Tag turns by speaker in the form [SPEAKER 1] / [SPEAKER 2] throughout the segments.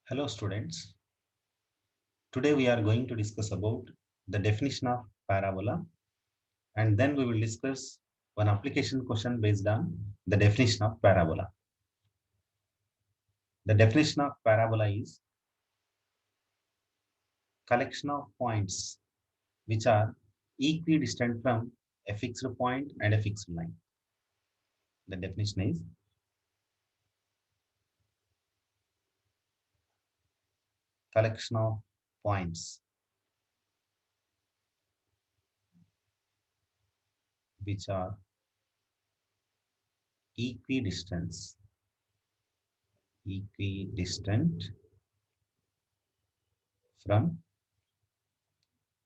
[SPEAKER 1] Hello students. Today we are going to discuss about the definition of parabola, and then we will discuss one application question based on the definition of parabola. The definition of parabola is collection of points which are equidistant from a fixed point and a fixed line. The definition is collection of points which are equidistant from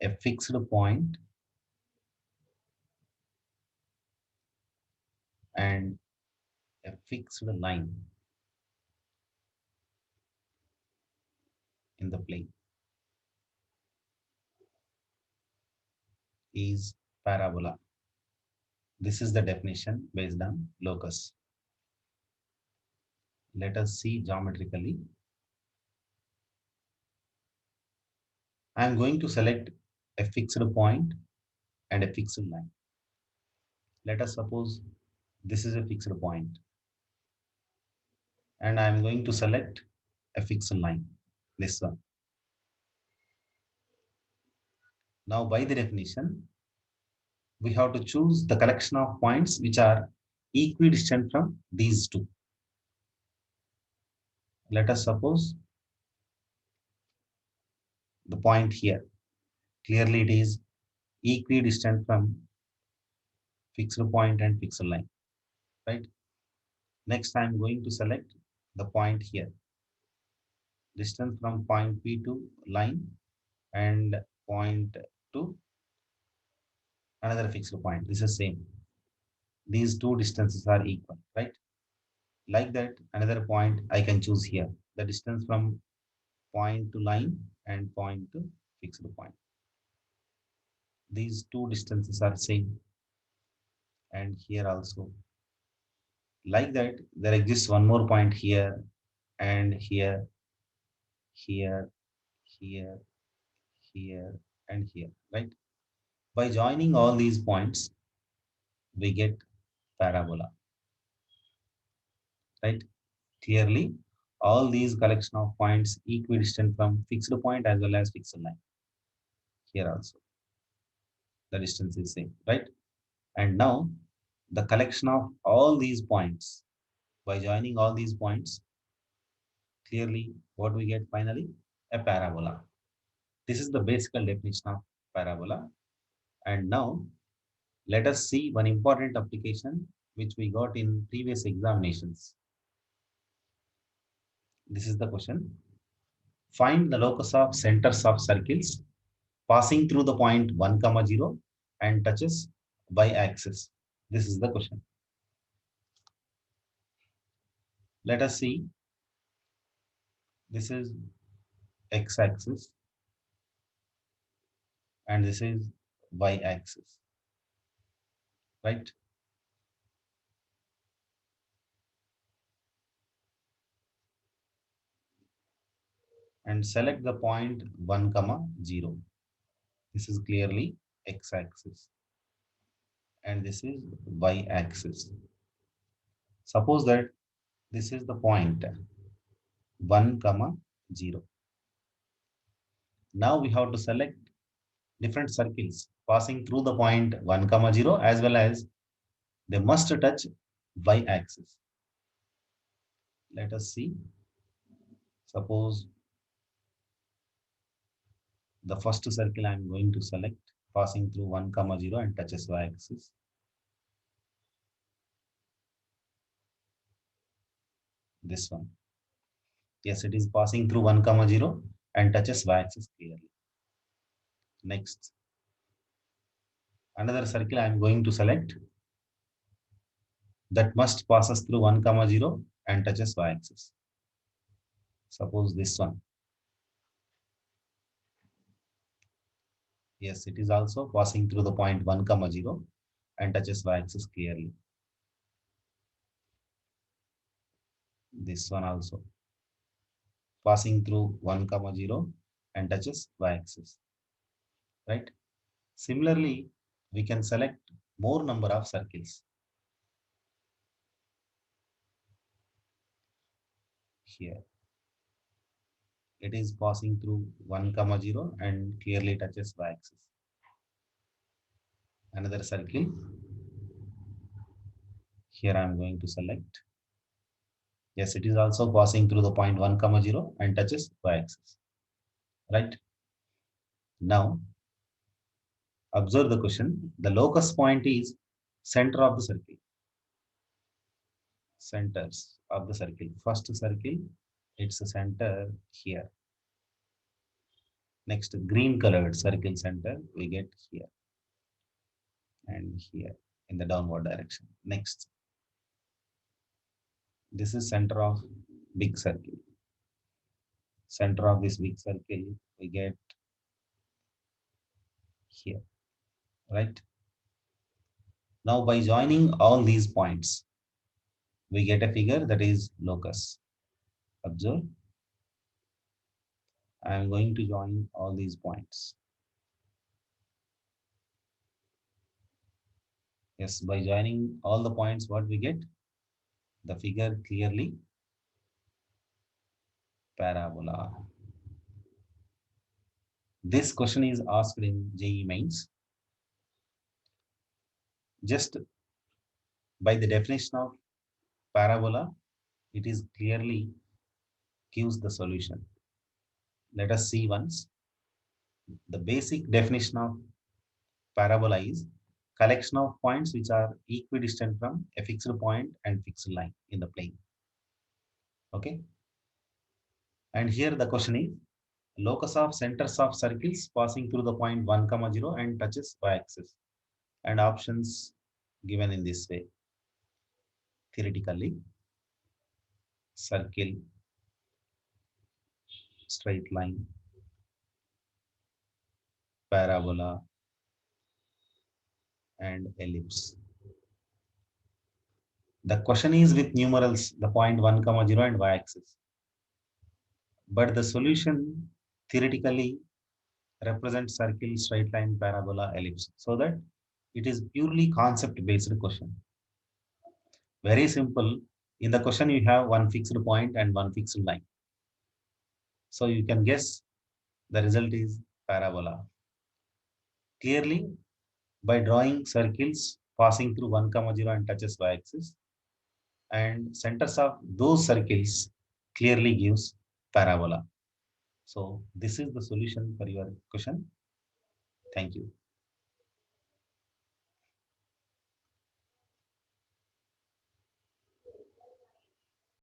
[SPEAKER 1] a fixed point and a fixed line in the plane is parabola. This is the definition based on locus. Let us see geometrically. I am going to select a fixed point and a fixed line. Let us suppose this is a fixed point, and I am going to select a fixed line, this one. Now, by the definition, we have to choose the collection of points which are equidistant from these two. Let us suppose the point here. Clearly, it is equidistant from fixed point and fixed line, right? Next, I am going to select the point here. Distance from point P to line and point to another fixed point. This is same. These two distances are equal, right? Like that, another point I can choose here. The distance from point to line and point to fixed point. These two distances are same. And here also. Like that, there exists one more point here and here, here, here, here, and here, right? By joining all these points, we get parabola, right? Clearly, all these collection of points equidistant from fixed point as well as fixed line. Here also, the distance is same, right? And now, the collection of all these points, by joining all these points, clearly, what we get finally? A parabola. This is the basic definition of parabola. And now, let us see one important application which we got in previous examinations. This is the question. Find the locus of centers of circles passing through the point 1, 0 and touches y-axis. This is the question. Let us see. This is x-axis and this is y-axis, right? And select the point 1, 0. This is clearly x-axis and this is y-axis. Suppose that this is the point 1, 0. Now we have to select different circles passing through the point 1, 0 as well as they must touch y-axis. Let us see. Suppose the first circle I am going to select passing through 1, 0 and touches y-axis. This one. Yes, it is passing through 1, 0 and touches y-axis clearly. Next. Another circle I am going to select that must passes through 1, 0 and touches y-axis. Suppose this one. Yes, it is also passing through the point 1, 0 and touches y-axis clearly. This one also passing through 1, 0 and touches y-axis, right? Similarly, we can select more number of circles. Here, it is passing through 1, 0 and clearly touches y-axis. Another circle. Here I am going to select. Yes, it is also passing through the point 1, 0 and touches y-axis. Right? Now, observe the question. The locus point is center of the circle. Centers of the circle. First circle, it's a center here. Next, green colored circle center we get here and here in the downward direction. Next, this is center of big circle. Center of this big circle we get here, right? Now by joining all these points, we get a figure that is locus. Observe. I am going to join all these points. Yes, by joining all the points, what we get? The figure clearly parabola. This question is asked in JEE Mains. Just by the definition of parabola, it is clearly gives the solution. Let us see once. The basic definition of parabola is collection of points which are equidistant from a fixed point and fixed line in the plane. Okay. And here the question is locus of centers of circles passing through the point 1, 0 and touches y-axis. And options given in this way. Theoretically, circle, straight line, parabola, and ellipse. The question is with numerals, the point 1, 0 and y-axis. But the solution theoretically represents circle, straight line, parabola, ellipse. So that it is purely concept-based question. Very simple. In the question, you have one fixed point and one fixed line. So you can guess the result is parabola. Clearly, by drawing circles passing through 1, 0 and touches y-axis, and centers of those circles clearly gives parabola. So this is the solution for your question. Thank you.